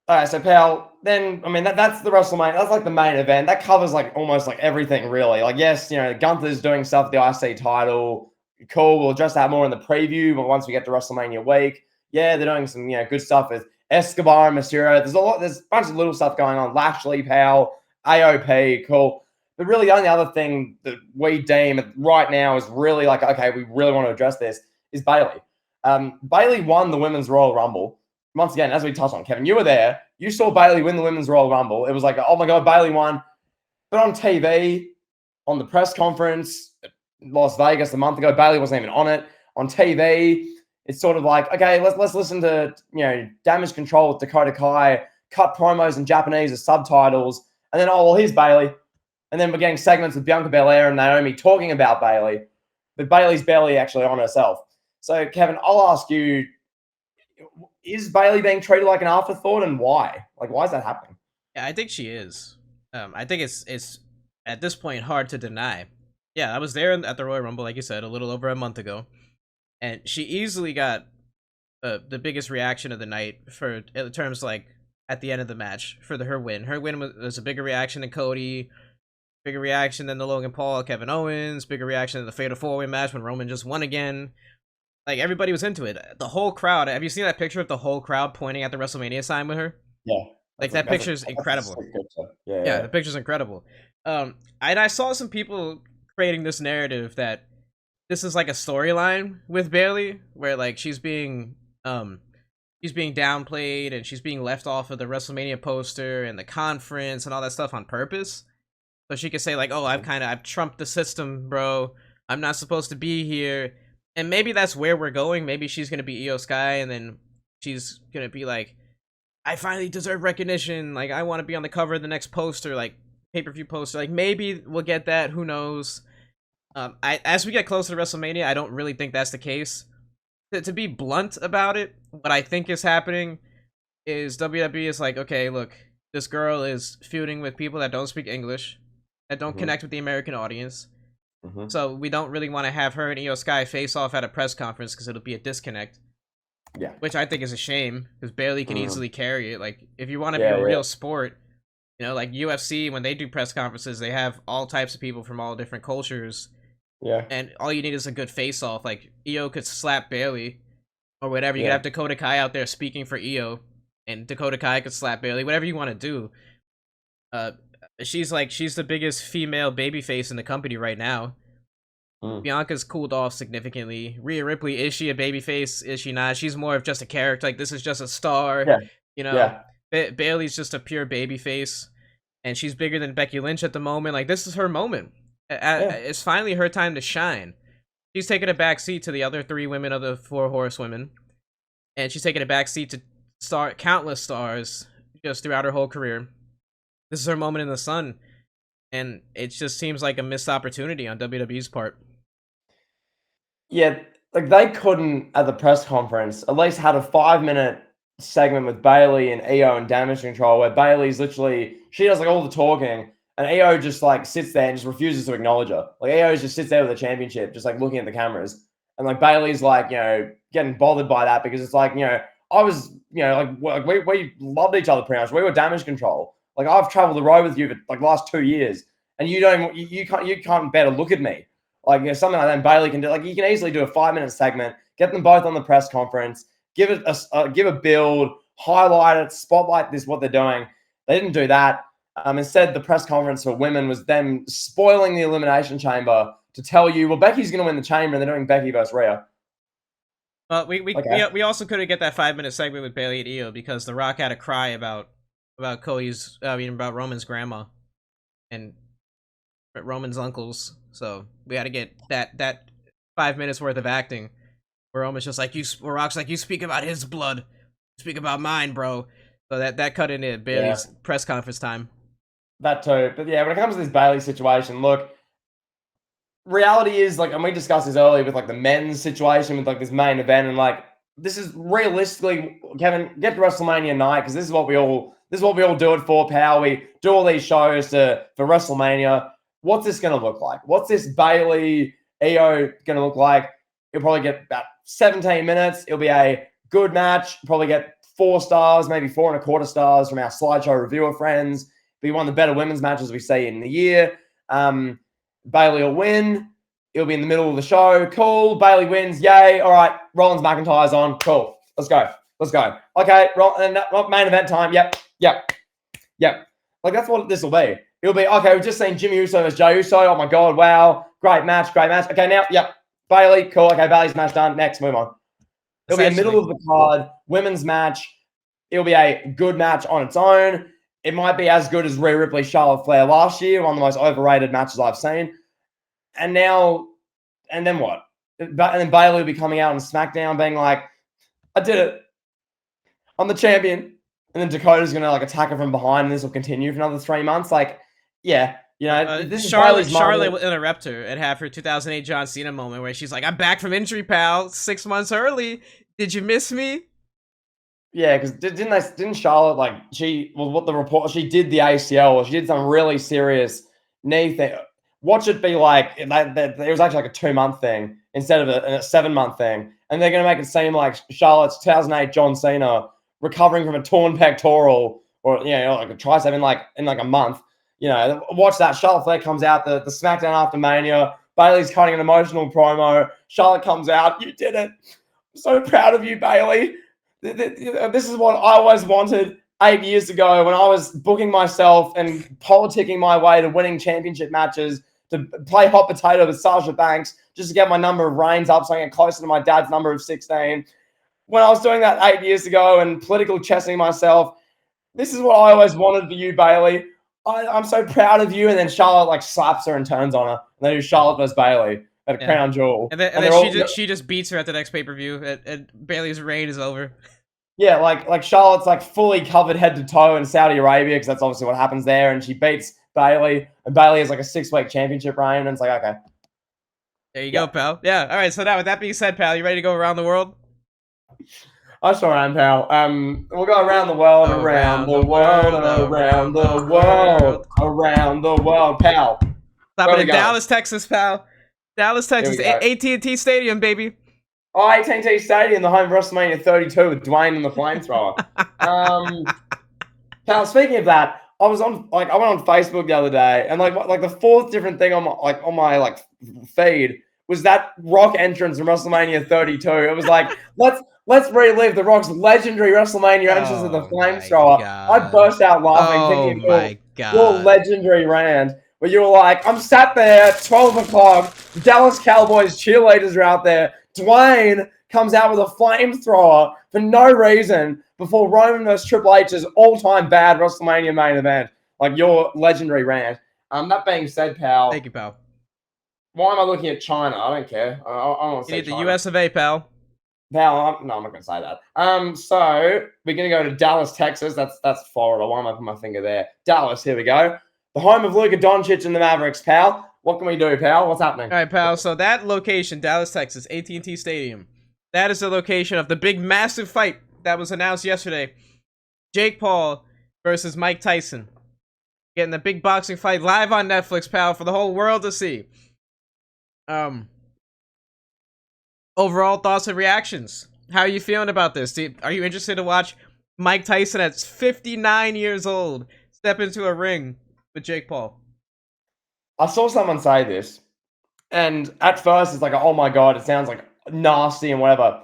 All right, so pal, then I mean that's the WrestleMania. That's like the main event. That covers like almost like everything really. Like yes, Gunther's doing stuff with the IC title. Cool. We'll address that more in the preview, but once we get to WrestleMania week, yeah, they're doing some good stuff with Escobar and Mysterio. There's a bunch of little stuff going on. Lashley, pal, AOP, cool. But really, the only other thing that we deem right now is really like, okay, we really want to address this is Bayley. Bayley won the Women's Royal Rumble. Once again, as we touched on, Kevin, you were there. You saw Bayley win the Women's Royal Rumble. It was like, oh my God, Bayley won. But on TV, on the press conference in Las Vegas a month ago, Bayley wasn't even on it. On TV, it's sort of like, okay, let's listen to Damage Control with Dakota Kai, cut promos in Japanese as subtitles, and then here's Bayley. And then we're getting segments with Bianca Belair and Naomi talking about Bayley, but Bayley's barely actually on herself. So, Kevin, I'll ask you, is Bayley being treated like an afterthought, and why? Like, why is that happening? Yeah, I think she is. I think it's at this point hard to deny. Yeah, I was there at the Royal Rumble, like you said, a little over a month ago, and she easily got the biggest reaction of the night for in terms like at the end of the match for her win. Her win was a bigger reaction than Cody, bigger reaction than the Logan Paul, Kevin Owens, bigger reaction than the Fatal 4-Way match when Roman just won again. Like, everybody was into it. The whole crowd. Have you seen that picture of the whole crowd pointing at the WrestleMania sign with her? Yeah. Like, that picture's incredible. Yeah, the picture's incredible. I saw some people creating this narrative that this is like a storyline with Bayley, where like she's being downplayed and she's being left off of the WrestleMania poster and the conference and all that stuff on purpose. So she could say like, oh, I've trumped the system, bro. I'm not supposed to be here. And maybe that's where we're going. Maybe she's going to be Io Sky, and then she's going to be like, I finally deserve recognition. Like, I want to be on the cover of the next poster, like, pay-per-view poster. Like, maybe we'll get that. Who knows? As we get closer to WrestleMania, I don't really think that's the case. To be blunt about it, what I think is happening is WWE is like, okay, look, this girl is feuding with people that don't speak English, that don't connect with the American audience. So we don't really want to have her and Io Sky face off at a press conference because it'll be a disconnect. Yeah. Which I think is a shame because Bayley can easily carry it. Like, if you want to be a real sport, like UFC, when they do press conferences, they have all types of people from all different cultures. Yeah. And all you need is a good face off. Like, Io could slap Bayley or whatever. You could have Dakota Kai out there speaking for Io, and Dakota Kai could slap Bayley, whatever you want to do. She's the biggest female babyface in the company right now. Bianca's cooled off significantly. Rhea Ripley, is she a babyface? Is she not? She's more of just a character. Like, this is just a star. Bayley's just a pure babyface, and she's bigger than Becky Lynch at the moment. Like, this is her moment. It's finally her time to shine. She's taking a back seat to the other 3 women of the 4 horsewomen, and she's taking a back seat to countless stars just throughout her whole career. This is her moment in the sun, and it just seems like a missed opportunity on WWE's part. Yeah, like they couldn't at the press conference at least had a 5-minute segment with Bayley and Io and Damage Control where Bayley's literally, she does like all the talking and Io just like sits there and just refuses to acknowledge her. Like Io just sits there with the championship, just like looking at the cameras. And like Bayley's like, getting bothered by that because it's like, I was, like we loved each other pretty much. We were Damage Control. Like I've traveled the road with you for like the last 2 years, and you can't bear to look at me. Like something like that. And Bayley can do. Like you can easily do a 5-minute segment, get them both on the press conference, give a build, highlight it, spotlight this what they're doing. They didn't do that. Instead, the press conference for women was them spoiling the Elimination Chamber to tell you, well, Becky's going to win the Chamber, and they're doing Becky versus Rhea. Well, we also couldn't get that 5-minute segment with Bayley and Io because The Rock had a cry about Roman's grandma and Roman's uncles. So we had to get that 5 minutes worth of acting where Roman's just like, Rock's like, you speak about his blood, speak about mine, bro. So that cut into Bayley's press conference time. That too. But yeah, when it comes to this Bayley situation, look, reality is like, and we discussed this earlier with like the men's situation with like this main event, and like this is realistically, Kevin, get to WrestleMania night because this is what we all do it for, pal. We do all these shows for WrestleMania. What's this going to look like? What's this Bayley Io going to look like? It'll probably get about 17 minutes. It'll be a good match. Probably get 4 stars, maybe 4.25 stars from our slideshow reviewer friends. Be one of the better women's matches we see in the year. Bayley will win. It'll be in the middle of the show. Cool. Bayley wins. Yay. All right. Rollins McIntyre's on. Cool. Let's go. Okay. Main event time. Yep. Like, that's what this will be. It'll be, okay, we've just seen Jimmy Uso versus Jey Uso. Oh, my God. Wow. Great match. Okay, now, Bayley. Cool. Okay, Bayley's match done. Next, move on. It'll be a middle of the card. Women's match. It'll be a good match on its own. It might be as good as Rhea Ripley, Charlotte Flair last year. One of the most overrated matches I've seen. And then what? And then Bayley will be coming out on SmackDown being like, I did it. I'm the champion. And then Dakota's going to like attack her from behind, and this will continue for another 3 months. Like, yeah, you know, this Charlotte will interrupt her and have her 2008 John Cena moment where she's like, I'm back from injury, pal, 6 months early. Did you miss me? Yeah, because didn't Charlotte, like, she did the ACL, or she did some really serious knee thing. Watch it be like, it was actually like a 2-month thing instead of a 7-month thing. And they're going to make it seem like Charlotte's 2008 John Cena recovering from a torn pectoral, or, you know, like a tricep in like a month. You know, watch that. Charlotte Flair comes out the SmackDown after Mania. Bayley's cutting an emotional promo. Charlotte comes out. You did it. I'm so proud of you, Bayley. This is what I always wanted 8 years ago when I was booking myself and politicking my way to winning championship matches, to play hot potato with Sasha Banks just to get my number of reigns up so I can get closer to my dad's number of 16. When I was doing that 8 years ago and political chessing myself, this is what I always wanted for you, Bayley. I'm so proud of you. And then Charlotte like slaps her and turns on her. And they do Charlotte versus Bayley at a crown jewel. And then she just beats her at the next pay-per-view, and Bayley's reign is over. Yeah, like Charlotte's like fully covered head to toe in Saudi Arabia, because that's obviously what happens there, and she beats Bayley, and Bayley has like a 6-week championship reign, and it's like, okay. There you go, pal. Yeah, all right, so now with that being said, pal, you ready to go around the world? I sure am, pal. We'll go around the world, around the world, pal. Stop it in Dallas, Texas, pal. Dallas, Texas, AT&T Stadium, baby. Oh, AT&T Stadium, the home of WrestleMania 32 with Dwayne and the Flamethrower. Pal, speaking of that, I went on Facebook the other day, and like the fourth different thing on my feed was that Rock entrance from WrestleMania 32. It was like, let's relive the Rock's legendary WrestleMania entrance with the Flamethrower. I burst out laughing, thinking your legendary rant, where you were like, I'm sat there at 12 o'clock, the Dallas Cowboys cheerleaders are out there, Dwayne comes out with a flamethrower for no reason before Roman vs. Triple H's all-time bad WrestleMania main event. Like, your legendary rant. That being said, pal. Thank you, pal. Why am I looking at China? I don't care. I don't want to say You need China. the US of A, pal. Pal, no, I'm not going to say that. So, we're going to go to Dallas, Texas. That's Florida. Why am I putting my finger there? Dallas, here we go. The home of Luka Doncic and the Mavericks, pal. What can we do, pal? What's happening? All right, pal. So that location, Dallas, Texas, AT&T Stadium, that is the location of the big, massive fight that was announced yesterday. Jake Paul versus Mike Tyson. Getting the big boxing fight live on Netflix, pal, for the whole world to see. Overall thoughts and reactions. How are you feeling about this? Are you interested to watch Mike Tyson at 59 years old step into a ring with Jake Paul? I saw someone say this, and at first it's like, oh my God, it sounds like nasty and whatever.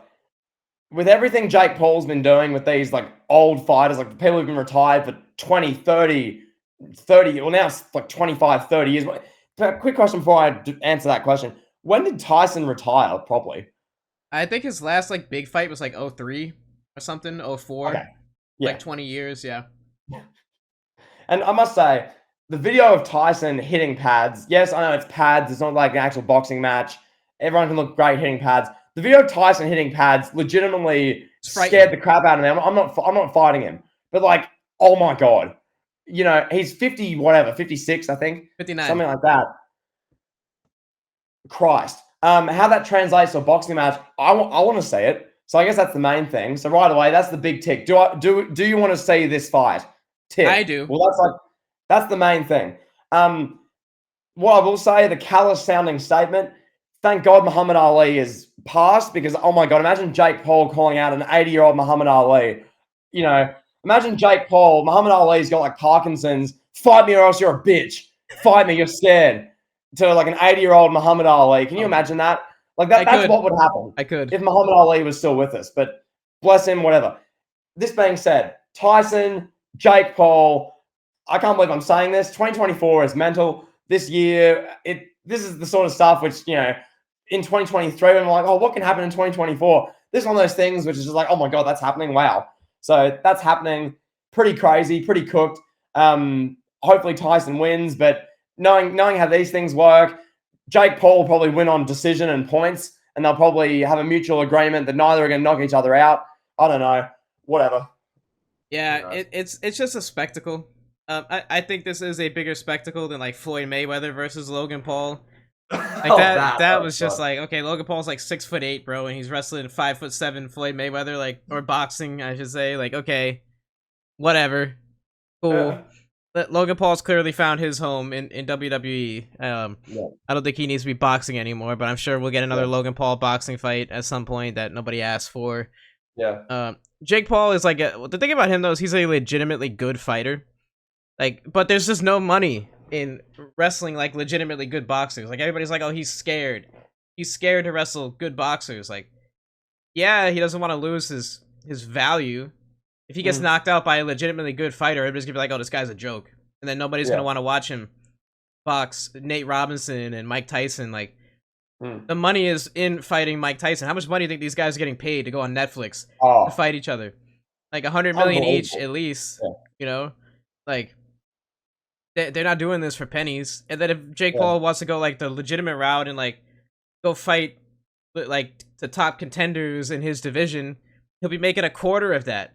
With everything Jake Paul's been doing with these like old fighters, like people who've been retired for 20, 30, well now it's like 25, 30 years. But quick question before I answer that question. When did Tyson retire properly? I think his last like big fight was like 03 or something, 04. Okay. Yeah. Like 20 years, yeah. And I must say, the video of Tyson hitting pads, yes, I know it's pads, it's not like an actual boxing match. Everyone can look great hitting pads. The video of Tyson hitting pads legitimately scared the crap out of me. I'm not fighting him. But like, oh my God. You know, he's 50, whatever, 56, I think. 59. Something like that. Christ. How that translates to a boxing match, I want to see it. So I guess that's the main thing. So right away, that's the big tick. Do you want to see this fight? Tick. I do. Well, that's the main thing. What I will say, the callous sounding statement, thank God Muhammad Ali is passed, because, oh my God, imagine Jake Paul calling out an 80-year-old Muhammad Ali. You know, imagine Jake Paul, Muhammad Ali's got like Parkinson's. Fight me or else you're a bitch. Fight me, you're scared. To like an 80-year-old Muhammad Ali. Can you imagine that? Like that's what would happen I could. if Muhammad Ali was still with us. But bless him, whatever. This being said, Tyson, Jake Paul, I can't believe I'm saying this. 2024 is mental. This year, this is the sort of stuff which, you know, in 2023, I'm like, oh, what can happen in 2024? This is one of those things which is just like, oh my God, that's happening. Wow. So that's happening. Pretty crazy, pretty cooked. Hopefully Tyson wins, but knowing how these things work, Jake Paul will probably win on decision and points, and they'll probably have a mutual agreement that neither are going to knock each other out. I don't know. Whatever. Yeah, it's just a spectacle. I think this is a bigger spectacle than like Floyd Mayweather versus Logan Paul. Like that was just like, okay, Logan Paul's like 6'8", bro, and he's wrestling 5'7" Floyd Mayweather, like, or boxing, I should say. Like, okay, whatever, cool. Logan Paul's clearly found his home in WWE. I don't think he needs to be boxing anymore, but I'm sure we'll get another Logan Paul boxing fight at some point that nobody asked for. Yeah. Jake Paul is like the thing about him though is he's a legitimately good fighter. Like, but there's just no money in wrestling like legitimately good boxers. Like everybody's like, oh, he's scared. He's scared to wrestle good boxers. Like, yeah, he doesn't want to lose his value. If he gets knocked out by a legitimately good fighter, everybody's gonna be like, oh, this guy's a joke. And then nobody's gonna want to watch him box Nate Robinson and Mike Tyson. Like, the money is in fighting Mike Tyson. How much money do you think these guys are getting paid to go on Netflix to fight each other? Like $100 million each, at least. Yeah. You know, like they're not doing this for pennies. And then if Jake Paul wants to go like the legitimate route and like go fight like the top contenders in his division, he'll be making a quarter of that.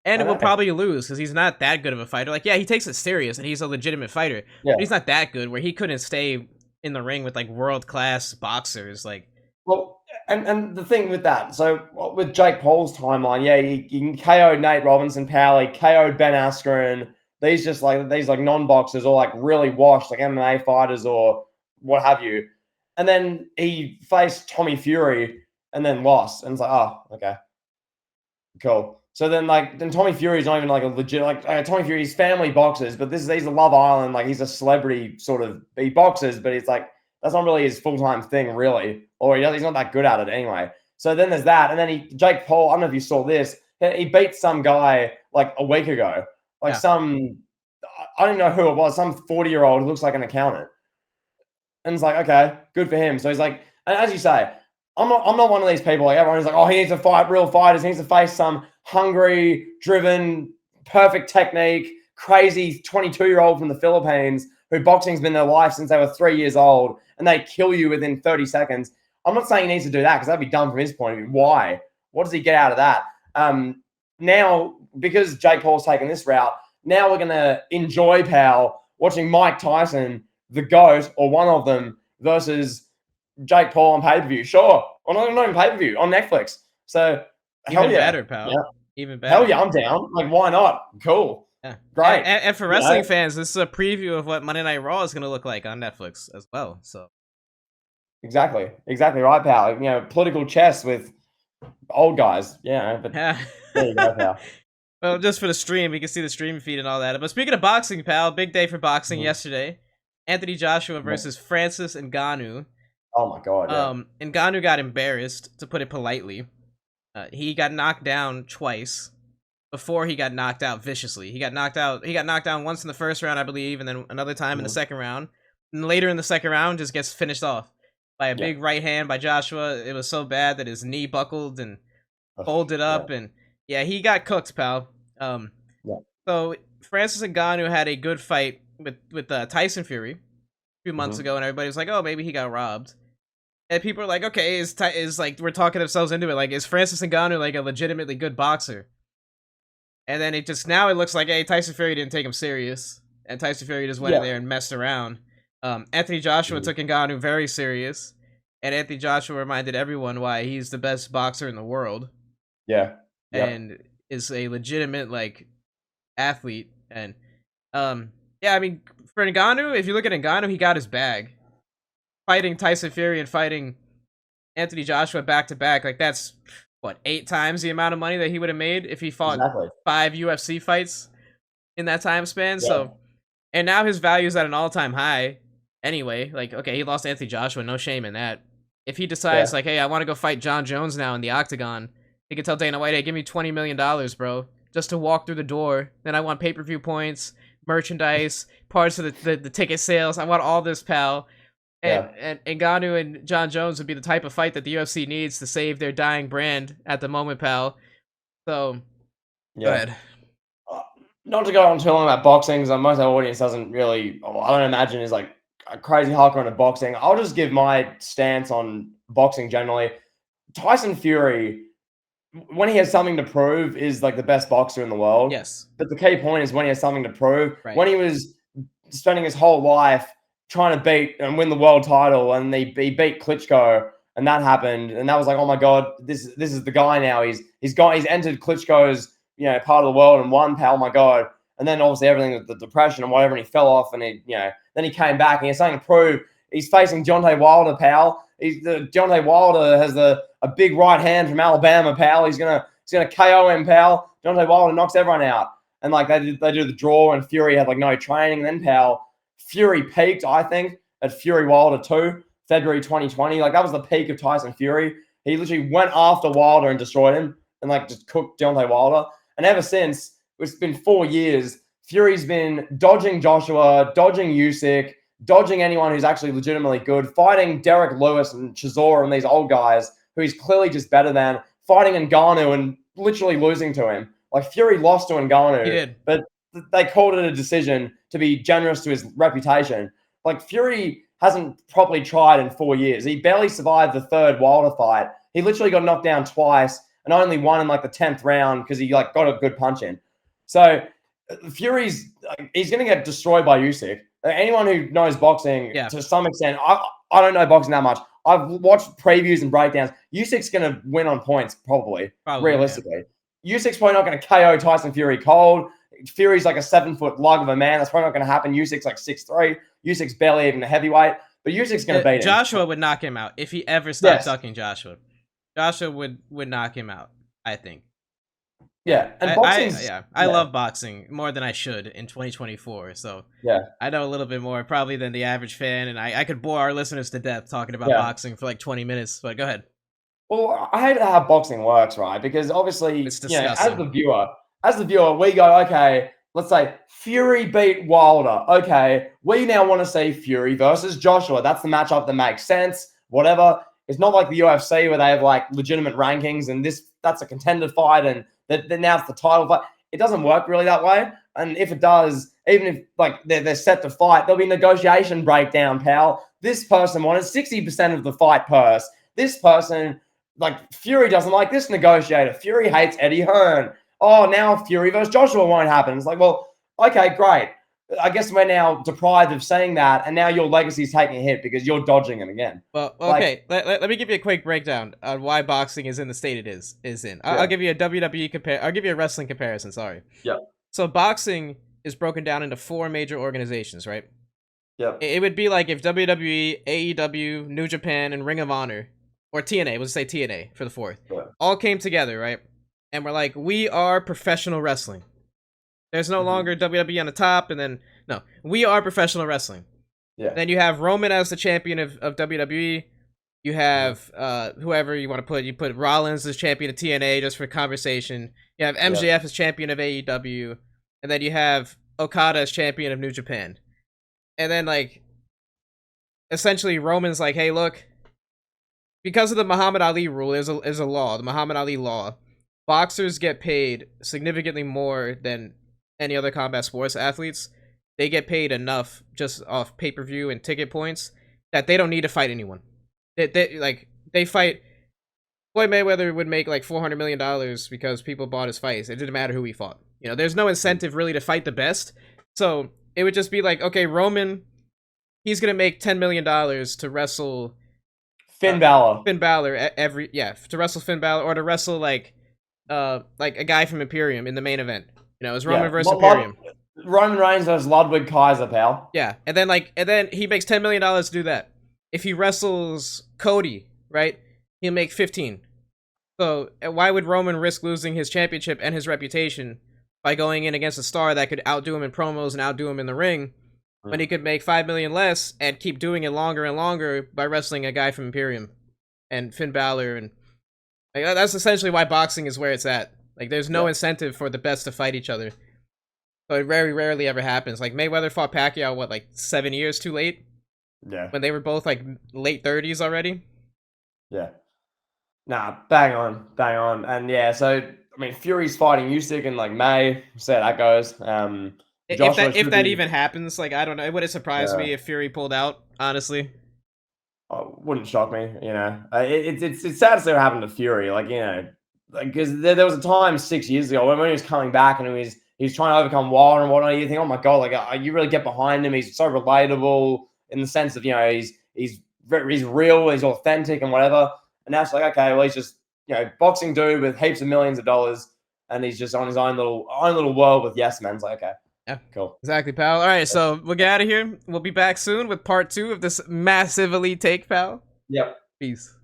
And it will probably lose because he's not that good of a fighter. Like, yeah, he takes it serious and he's a legitimate fighter. Yeah. But he's not that good where he couldn't stay in the ring with like world-class boxers. Like, well, and the thing with that, so with Jake Paul's timeline, yeah, he can KO Nate Robinson, Powley, KO Ben Askren. These non-boxers or like really washed like MMA fighters or what have you. And then he faced Tommy Fury and then lost. And it's like, oh, okay, cool. So then Tommy Fury's not even like a legit, Tommy Fury's family boxers, but he's a Love Island, like he's a celebrity sort of, he boxes, but it's like, that's not really his full-time thing really, or he's not that good at it anyway. So then there's that. And then Jake Paul, I don't know if you saw this, he beat some guy like a week ago, I don't know who it was, some 40-year-old who looks like an accountant. And it's like, okay, good for him. So he's like, and as you say, I'm not one of these people like everyone's like, oh, he needs to fight real fighters. He needs to face some hungry, driven, perfect technique, crazy 22-year-old from the Philippines who boxing's been their life since they were 3 years old and they kill you within 30 seconds. I'm not saying he needs to do that because that'd be dumb from his point of view. Why? What does he get out of that? Now, because Jake Paul's taken this route, now we're going to enjoy, pal, watching Mike Tyson, the GOAT, or one of them, versus Jake Paul on pay-per-view. Sure. Or not even pay-per-view, on Netflix. So, even better, pal. Yeah. Even better. Hell yeah, I'm down. Like, why not? Cool. Yeah. Great. And for wrestling fans, this is a preview of what Monday Night Raw is going to look like on Netflix as well. So, exactly right, pal. You know, political chess with old guys. Yeah, but there you go, pal. Well, just for the stream, we can see the stream feed and all that. But speaking of boxing, pal, big day for boxing yesterday. Anthony Joshua versus Francis Ngannou. Oh my God. Yeah. Ngannou got embarrassed, to put it politely. He got knocked down twice before he got knocked out viciously. He got knocked down once in the first round, I believe, and then another time in the second round. And later in the second round, just gets finished off by a big right hand by Joshua. It was so bad that his knee buckled and folded up, and he got cooked, pal. So Francis Ngannou had a good fight with Tyson Fury a few months ago, and everybody was like, oh, maybe he got robbed. And people are like, okay, is like, we're talking ourselves into it. Like, is Francis Ngannou like a legitimately good boxer? And then now it looks like, hey, Tyson Fury didn't take him serious. And Tyson Fury just went in there and messed around. Anthony Joshua took Ngannou very serious. And Anthony Joshua reminded everyone why he's the best boxer in the world. Yeah. And is a legitimate, like, athlete. And, I mean, for Ngannou, if you look at Ngannou, he got his bag. Fighting Tyson Fury and fighting Anthony Joshua back to back, like, that's what, 8 times the amount of money that he would have made if he fought Exactly. 5 UFC fights in that time span. Yeah. So, and now his value is at an all-time high. Anyway, like, okay, he lost Anthony Joshua, no shame in that. If he decides, Yeah. like, hey, I want to go fight John Jones now in the octagon, he can tell Dana White, hey, give me $20 million, bro, just to walk through the door. Then I want pay-per-view points, merchandise, parts of the ticket sales. I want all this, pal. And, Yeah. and Ngannou and John Jones would be the type of fight that the UFC needs to save their dying brand at the moment, pal. So, go Yeah. ahead. Not to go on too long about boxing, because most of our audience doesn't really, I don't imagine, is like a crazy hardcore into boxing. I'll just give my stance on boxing generally. Tyson Fury, when he has something to prove, is like the best boxer in the world. Yes. But the key point is when he has something to prove. Right. When he was spending his whole life trying to beat and win the world title, and he beat Klitschko, and that happened, and that was like, oh my god, this is the guy now. He's entered Klitschko's part of the world and won, pal. Oh my god. And then obviously everything with the depression and whatever, and he fell off, and then he came back and he has something to prove. He's facing Deontay Wilder, pal. Deontay Wilder has a big right hand from Alabama, pal. He's gonna KO him, pal. Deontay Wilder knocks everyone out, and like they do the draw, and Fury had like no training. And then, pal, Fury peaked, I think, at Fury Wilder 2, February 2020. Like that was the peak of Tyson Fury. He literally went after Wilder and destroyed him, and like just cooked Deontay Wilder. And ever since, it's been 4 years. Fury's been dodging Joshua, dodging Usyk, dodging anyone who's actually legitimately good, fighting Derek Lewis and Chisora and these old guys who he's clearly just better than, fighting Ngannou and literally losing to him. Like Fury lost to Ngannou, He did. but they called it a decision to be generous to his reputation. Like Fury hasn't properly tried in 4 years. He barely survived the third Wilder fight. He literally got knocked down twice and only won in like the 10th round because he like got a good punch in. So Fury's he's going to get destroyed by Usyk. Anyone who knows boxing to some extent, I don't know boxing that much. I've watched previews and breakdowns. Usyk's going to win on points, probably realistically. Yeah. Usyk's probably not going to KO Tyson Fury cold. Fury's like a 7-foot lug of a man. That's probably not going to happen. Usyk's like 6'3". Usyk's barely even a heavyweight. But Usyk's going to beat him. Joshua would knock him out if he ever stopped ducking Joshua. Joshua would knock him out, I think. Yeah, and I love boxing more than I should in 2024. So yeah, I know a little bit more probably than the average fan, and I could bore our listeners to death talking about boxing for like 20 minutes. But go ahead. Well, I hate how boxing works, right? Because obviously, it's disgusting. As the viewer, we go, okay, let's say Fury beat Wilder. Okay, we now want to see Fury versus Joshua. That's the matchup that makes sense. Whatever. It's not like the UFC where they have like legitimate rankings, and that's a contender fight, and that now it's the title fight. It doesn't work really that way. And if it does, even if like they're set to fight, there'll be negotiation breakdown, pal. This person wanted 60% of the fight purse. This person, like Fury doesn't like this negotiator. Fury hates Eddie Hearn. Oh, now Fury versus Joshua won't happen. It's like, well, okay, great. I guess we're now deprived of saying that, and now your legacy's taking a hit because you're dodging it again. Well, okay. Let me give you a quick breakdown on why boxing is in the state it is in. I'll give you a WWE I'll give you a wrestling comparison. Sorry. Yeah. So boxing is broken down into 4 major organizations, right? Yeah. It would be like if WWE, AEW, New Japan, and Ring of Honor, or TNA, let's say TNA for the 4th, all came together, right? And we're like, we are professional wrestling. There's no longer WWE on the top, and then, no. We are professional wrestling. Yeah. Then you have Roman as the champion of WWE. You have whoever you want to put. You put Rollins as champion of TNA just for conversation. You have MJF as champion of AEW. And then you have Okada as champion of New Japan. And then, like, essentially Roman's like, hey, look, because of the Muhammad Ali rule, there's a law, the Muhammad Ali law. Boxers get paid significantly more than any other combat sports athletes. They get paid enough just off pay-per-view and ticket points that they don't need to fight anyone. They fight. Floyd Mayweather would make like $400 million because people bought his fights. It didn't matter who he fought. There's no incentive really to fight the best. So it would just be like, okay, Roman, he's gonna make $10 million to wrestle Finn Balor. To wrestle Finn Balor, or to wrestle like a guy from Imperium in the main event. It's Roman versus Imperium. Roman Reigns versus Ludwig Kaiser, pal. Yeah, and then he makes $10 million to do that. If he wrestles Cody, right, he'll make 15. So why would Roman risk losing his championship and his reputation by going in against a star that could outdo him in promos and outdo him in the ring, when he could make 5 million less and keep doing it longer and longer by wrestling a guy from Imperium and Finn Balor? And like, that's essentially why boxing is where it's at. Like, there's no incentive for the best to fight each other. So it very rarely ever happens. Like, Mayweather fought Pacquiao, what, like 7 years too late? Yeah. When they were both like late 30s already? Yeah. Nah, bang on, bang on. And yeah, so I mean Fury's fighting Usyk in like May. See how that goes. Joshua If should that be, even happens, like, I don't know. It wouldn't surprise me if Fury pulled out, honestly. wouldn't shock me, you know. It's sad to see what happened to Fury, like, you know, like, because there was a time 6 years ago when he was coming back and he was trying to overcome Wilder and whatnot. You think, oh my god, like you really get behind him. He's so relatable in the sense of, you know, he's real, he's authentic and whatever. And now it's like, okay, well, he's just, you know, boxing dude with heaps of millions of dollars, and he's just on his own little world with yes men. It's like, okay, yeah, cool, exactly, pal. All right, so we'll get out of here. We'll be back soon with part 2 of this massive elite take, pal. Yep. Peace.